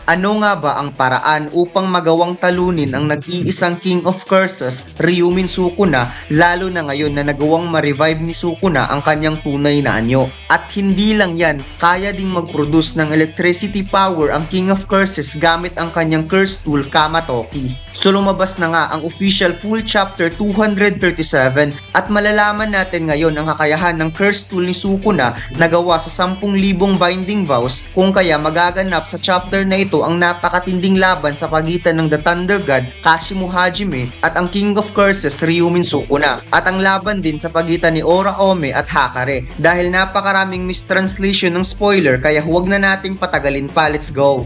Ano nga ba ang paraan upang magawang talunin ang nag-iisang King of Curses, Ryumin Sukuna, lalo na ngayon na nagawang ma-revive ni Sukuna ang kanyang tunay na anyo? At hindi lang yan, kaya ding mag-produce ng electricity power ang King of Curses gamit ang kanyang curse tool Kamatoki. So lumabas na nga ang official full chapter 237 at malalaman natin ngayon ang kakayahan ng curse tool ni Sukuna na gawa sa 10,000 binding vows, kung kaya magaganap sa chapter na ito ang napakatinding laban sa pagitan ng The Thunder God, Kashimo Hajime, at ang King of Curses, Ryumin Sukuna. At ang laban din sa pagitan ni Ora Ome at Hakare. Dahil napakaraming mistranslation ng spoiler, kaya huwag na nating patagalin pa, let's go!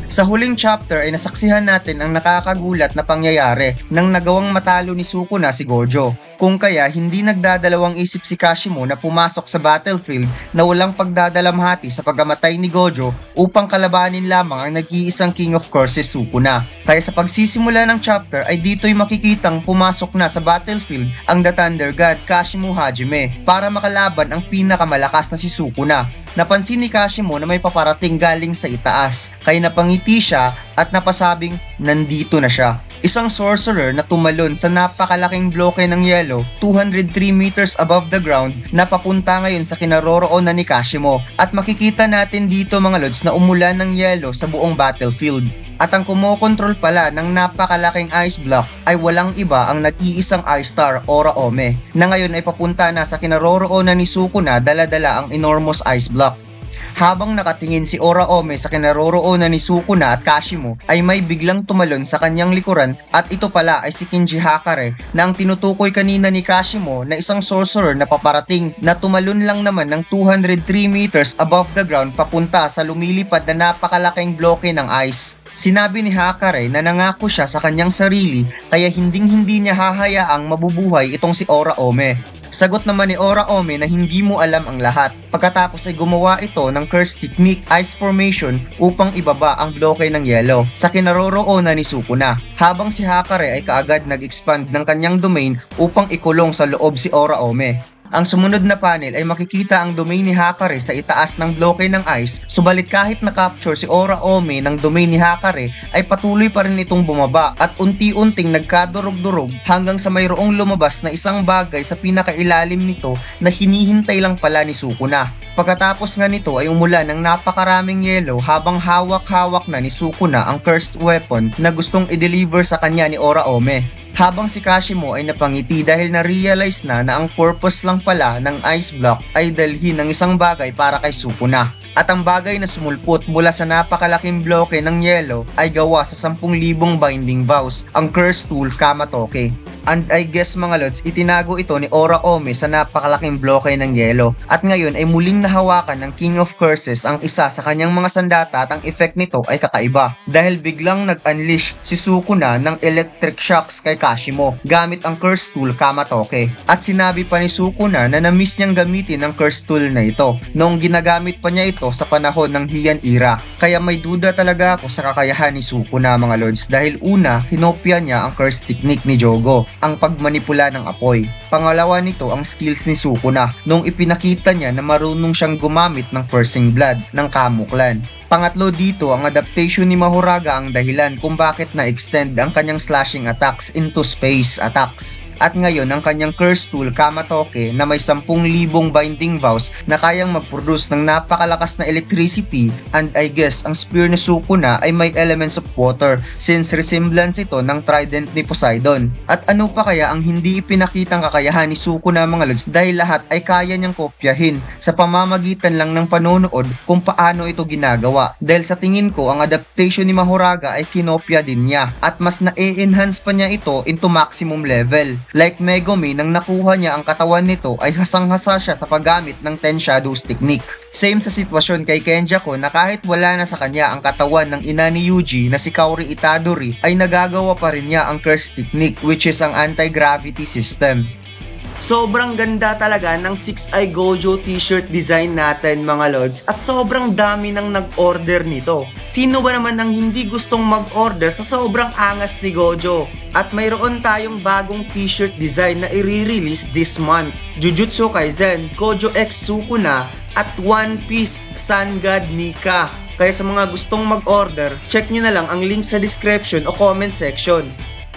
Sa huling chapter ay nasaksihan natin ang nakakagulat na pangyayari nang nagawang matalo ni Sukuna si Gojo. Kung kaya hindi nagdadalawang isip si Kashimo na pumasok sa battlefield na walang pagdadalamhati sa pagkamatay ni Gojo upang kalabanin lamang ang nag-iisang King of Curses, Sukuna. Kaya sa pagsisimula ng chapter ay dito'y makikitang pumasok na sa battlefield ang The Thunder God, Kashimo Hajime, para makalaban ang pinakamalakas na si Sukuna. Napansin ni Kashimo na may paparating galing sa itaas, kaya napangiti siya at napasabing nandito na siya. Isang sorcerer na tumalon sa napakalaking bloke ng yelo 203 meters above the ground na papunta ngayon sa kinaroroonan ni Kashimo. At makikita natin dito mga lods na umulan ng yelo sa buong battlefield. At ang kumokontrol pala ng napakalaking ice block ay walang iba ang nag-iisang ice star, Ora Ome, na ngayon ay papunta na sa kinaroroonan ni Sukuna dala-dala ang enormous ice block. Habang nakatingin si Ora Ome sa kinaroroonan ni Sukuna at Kashimo ay may biglang tumalon sa kanyang likuran at ito pala ay si Kinji Hakare na ang tinutukoy kanina ni Kashimo na isang sorcerer na paparating na tumalon lang naman ng 203 meters above the ground papunta sa lumilipad na napakalaking bloke ng ice. Sinabi ni Hakare na nangako siya sa kanyang sarili kaya hindi niya hahayaang mabubuhay itong si Ora Ome. Sagot naman ni Ora Ome na hindi mo alam ang lahat. Pagkatapos ay gumawa ito ng curse technique, ice formation, upang ibaba ang bloke ng yelo sa kinaroroonan ni Sukuna. Habang si Hakare ay kaagad nag-expand ng kanyang domain upang ikulong sa loob si Ora Ome. Ang sumunod na panel ay makikita ang domain ni Hakare sa itaas ng bloke ng ice, subalit kahit na-capture si Ora Ome ng domain ni Hakare ay patuloy pa rin itong bumaba at unti-unting nagkadurog-durog hanggang sa mayroong lumabas na isang bagay sa pinakailalim nito na hinihintay lang pala ni Sukuna. Pagkatapos nga nito ay umulan ng napakaraming yelo habang hawak-hawak na ni Sukuna ang cursed weapon na gustong i-deliver sa kanya ni Ora Ome. Habang si Kashimo ay napangiti dahil na-realize na ang purpose lang pala ng ice block ay dalhin ng isang bagay para kay Sukuna. At ang bagay na sumulpot mula sa napakalaking bloke ng yelo ay gawa sa 10,000 binding vows, ang curse tool Kamatoki. And I guess mga lods, itinago ito ni Ora Ome sa napakalaking bloke ng yelo. At ngayon ay muling nahawakan ng King of Curses ang isa sa kanyang mga sandata at ang effect nito ay kakaiba. Dahil biglang nag-unleash si Sukuna ng electric shocks kay Kashimo gamit ang curse tool Kamatoki. At sinabi pa ni Sukuna na na-miss niyang gamitin ang curse tool na ito noong ginagamit pa niya ito sa panahon ng Heian era. Kaya may duda talaga ako sa kakayahan ni Sukuna mga lods dahil una, kinopya niya ang curse technique ni Jogo, ang pagmanipula ng apoy. Pangalawa nito ang skills ni Sukuna nung ipinakita niya na marunong siyang gumamit ng Persing Blood ng Kamo Clan. Pangatlo dito, ang adaptation ni Mahoraga ang dahilan kung bakit na-extend ang kanyang slashing attacks into space attacks. At ngayon ang kanyang curse tool Kamatoki na may 10,000 binding vows na kayang mag-produce ng napakalakas na electricity, and I guess ang spear ni Sukuna ay may elements of water since resemblance ito ng trident ni Poseidon. At ano pa kaya ang hindi ipinakitang kakayahan ni Sukuna mga lods dahil lahat ay kaya niyang kopyahin sa pamamagitan lang ng panonood kung paano ito ginagawa. Dahil sa tingin ko ang adaptation ni Mahoraga ay kinopya din niya at mas na-enhance pa niya ito into maximum level. Like Megumi, nang nakuha niya ang katawan nito ay hasang-hasa siya sa paggamit ng 10 Shadows technique. Same sa sitwasyon kay Kenjaku na kahit wala na sa kanya ang katawan ng ina ni Yuji na si Kaori Itadori ay nagagawa pa rin niya ang curse technique, which is ang anti-gravity system. Sobrang ganda talaga ng 6-Eye Gojo t-shirt design natin mga lods at sobrang dami nang nag-order nito. Sino ba naman ang hindi gustong mag-order sa sobrang angas ni Gojo? At mayroon tayong bagong t-shirt design na i-release this month. Jujutsu Kaisen, Gojo X Sukuna at One Piece Sun God Nika. Kaya sa mga gustong mag-order, check nyo na lang ang link sa description o comment section.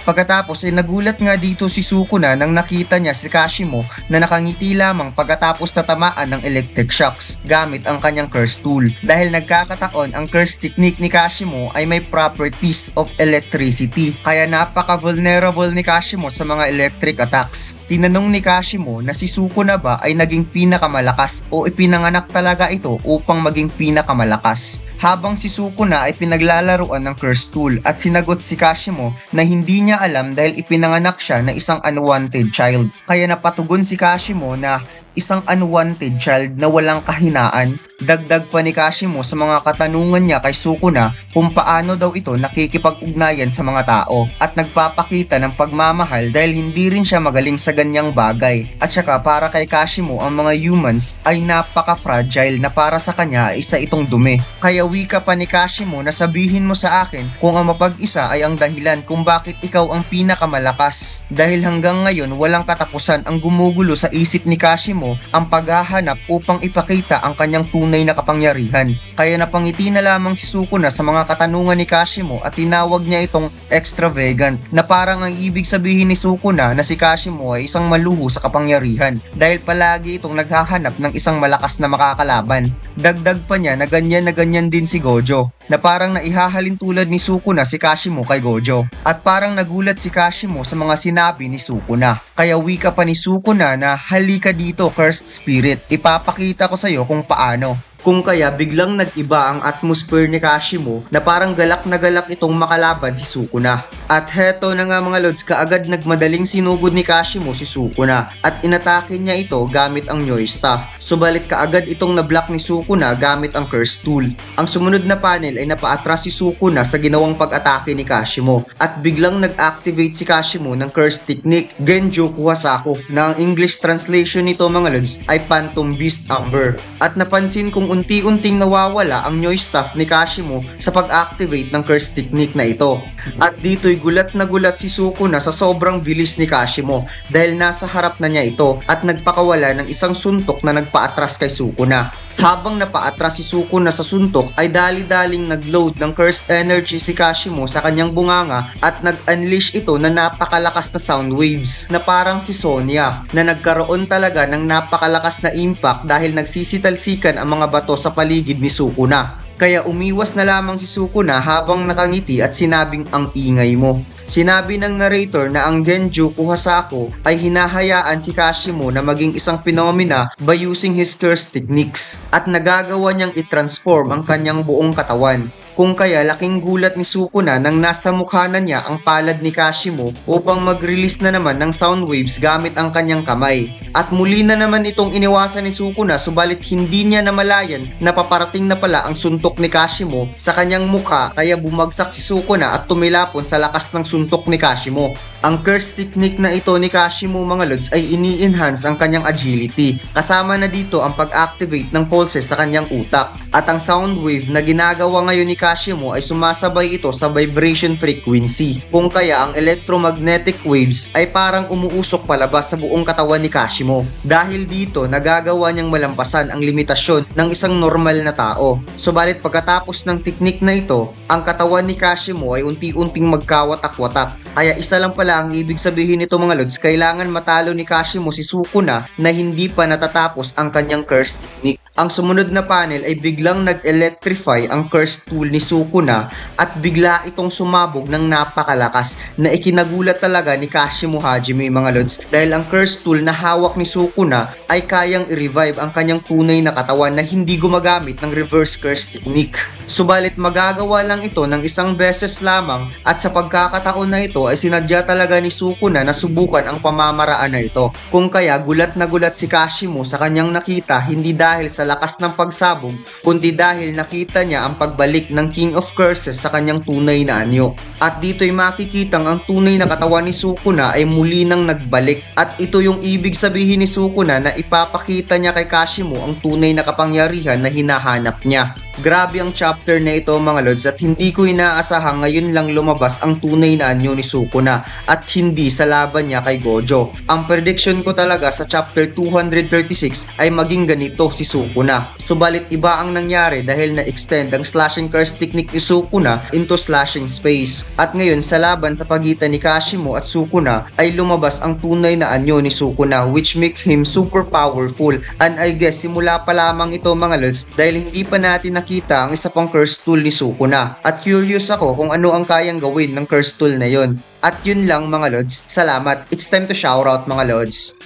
Pagkatapos ay nagulat nga dito si Sukuna nang nakita niya si Kashimo na nakangiti lamang pagkatapos natamaan ng electric shocks gamit ang kanyang curse tool. Dahil nagkakataon ang curse technique ni Kashimo ay may properties of electricity, kaya napaka-vulnerable ni Kashimo sa mga electric attacks. Tinanong ni Kashimo na si Sukuna ba ay naging pinakamalakas o ipinanganak talaga ito upang maging pinakamalakas. Habang si Sukuna ay pinaglalaruan ng curse tool at sinagot si Kashimo na hindi niya alam dahil ipinanganak siya na isang unwanted child. Kaya napatugon si Kashimo na isang unwanted child na walang kahinaan. Dagdag pa ni Kashimo sa mga katanungan niya kay Sukuna kung paano daw ito nakikipag-ugnayan sa mga tao at nagpapakita ng pagmamahal dahil hindi rin siya magaling sa ganyang bagay. At saka para kay Kashimo ang mga humans ay napaka-fragile na para sa kanya ay isa itong dumi. Kaya wika pa ni Kashimo na sabihin mo sa akin kung ang mapag-isa ay ang dahilan kung bakit ikaw ang pinakamalakas. Dahil hanggang ngayon walang katapusan ang gumugulo sa isip ni Kashimo ang paghahanap upang ipakita ang kanyang tunay na kapangyarihan. Kaya napangiti na lamang si Sukuna sa mga katanungan ni Kashimo at tinawag niya itong extravagant na parang ang ibig sabihin ni Sukuna na si Kashimo ay isang maluho sa kapangyarihan dahil palagi itong naghahanap ng isang malakas na makakalaban. Dagdag pa niya na ganyan din si Gojo na parang naihahalin tulad ni Sukuna si Kashimo kay Gojo at parang nagulat si Kashimo sa mga sinabi ni Sukuna. Kaya wika pa ni Sukuna na halika dito cursed spirit, ipapakita ko sa iyo kung paano. Kung kaya biglang nag-iba ang atmosphere ni Kashimo na parang galak na galak itong makalaban si Sukuna. At heto na nga mga lods, kaagad nagmadaling sinugod ni Kashimo si Sukuna at inatake niya ito gamit ang Nyoy Staff. Subalit kaagad itong na-block ni Sukuna gamit ang Curse Tool. Ang sumunod na panel ay napaatras si Sukuna sa ginawang pag-atake ni Kashimo at biglang nag-activate si Kashimo ng Curse Technique Genjo Kuhasaku na ang English translation nito mga lods ay Phantom Beast Amber. At napansin kong unti-unting nawawala ang Nyoy Staff ni Kashimo sa pag-activate ng Curse Technique na ito. At dito'y gulat na gulat si Sukuna sa sobrang bilis ni Kashimo dahil nasa harap na niya ito at nagpakawala ng isang suntok na nagpaatras kay Sukuna. Habang napaatras si Sukuna sa suntok ay dali-daling nag-load ng cursed energy si Kashimo sa kanyang bunganga at nag-unleash ito na napakalakas na sound waves na parang si Sonya na nagkaroon talaga ng napakalakas na impact dahil nagsisitalsikan ang mga bato sa paligid ni Sukuna. Kaya umiwas na lamang si Sukuna habang nakangiti at sinabing ang ingay mo. Sinabi ng narrator na ang Genjo Kuhasaku ay hinahayaan si Kashimo na maging isang phenomena by using his curse techniques at nagagawa niyang i-transform ang kanyang buong katawan. Kung kaya laking gulat ni Sukuna nang nasa mukha na niya ang palad ni Kashimo upang mag-release na naman ng sound waves gamit ang kanyang kamay. At muli na naman itong iniwasan ni Sukuna subalit hindi niya namalayan na paparating na pala ang suntok ni Kashimo sa kanyang mukha kaya bumagsak si Sukuna at tumilapon sa lakas ng suntok ni Kashimo. Ang curse technique na ito ni Kashimo mga lods ay ini-enhance ang kanyang agility. Kasama na dito ang pag-activate ng pulses sa kanyang utak. At ang sound wave na ginagawa ngayon ni Kashimo ay sumasabay ito sa vibration frequency. Kung kaya ang electromagnetic waves ay parang umuusok palabas sa buong katawan ni Kashimo. Dahil dito nagagawa niyang malampasan ang limitasyon ng isang normal na tao. Subalit pagkatapos ng teknik na ito, ang katawan ni Kashimo ay unti-unting magkawatak-watak. Kaya isa lang pala ang ibig sabihin nito mga lods, kailangan matalo ni Kashimo si Sukuna na hindi pa natatapos ang kanyang curse technique. Ang sumunod na panel ay biglang nag-electrify ang curse tool ni Sukuna at bigla itong sumabog ng napakalakas na ikinagulat talaga ni Kashimo Hajime mga lods dahil ang curse tool na hawak ni Sukuna ay kayang i-revive ang kanyang tunay na katawan na hindi gumagamit ng reverse curse technique. Subalit magagawa lang ito ng isang beses lamang at sa pagkakataon na ito ay sinadya talaga ni Sukuna na subukan ang pamamaraan na ito. Kung kaya gulat na gulat si Kashimo sa kanyang nakita hindi dahil sa lakas ng pagsabog kundi dahil nakita niya ang pagbalik ng King of Curses sa kanyang tunay na anyo. At dito'y makikitang ang tunay na katawan ni Sukuna ay muli nang nagbalik at ito yung ibig sabihin ni Sukuna na ipapakita niya kay Kashimo ang tunay na kapangyarihan na hinahanap niya. Grabe ang chapter chapter na ito mga lods at hindi ko inaasahan ngayon lang lumabas ang tunay na anyo ni Sukuna at hindi sa laban niya kay Gojo. Ang prediction ko talaga sa chapter 236 ay maging ganito si Sukuna. Subalit iba ang nangyari dahil na-extend ang slashing curse technique ni Sukuna into slashing space. At ngayon sa laban sa pagitan ni Kashimo at Sukuna ay lumabas ang tunay na anyo ni Sukuna which make him super powerful. And I guess simula pa lamang ito mga lods dahil hindi pa natin nakita ang isa pang curse tool ni Sukuna. At curious ako kung ano ang kayang gawin ng curse tool na yon. At yun lang mga lods, salamat. It's time to shoutout mga lods.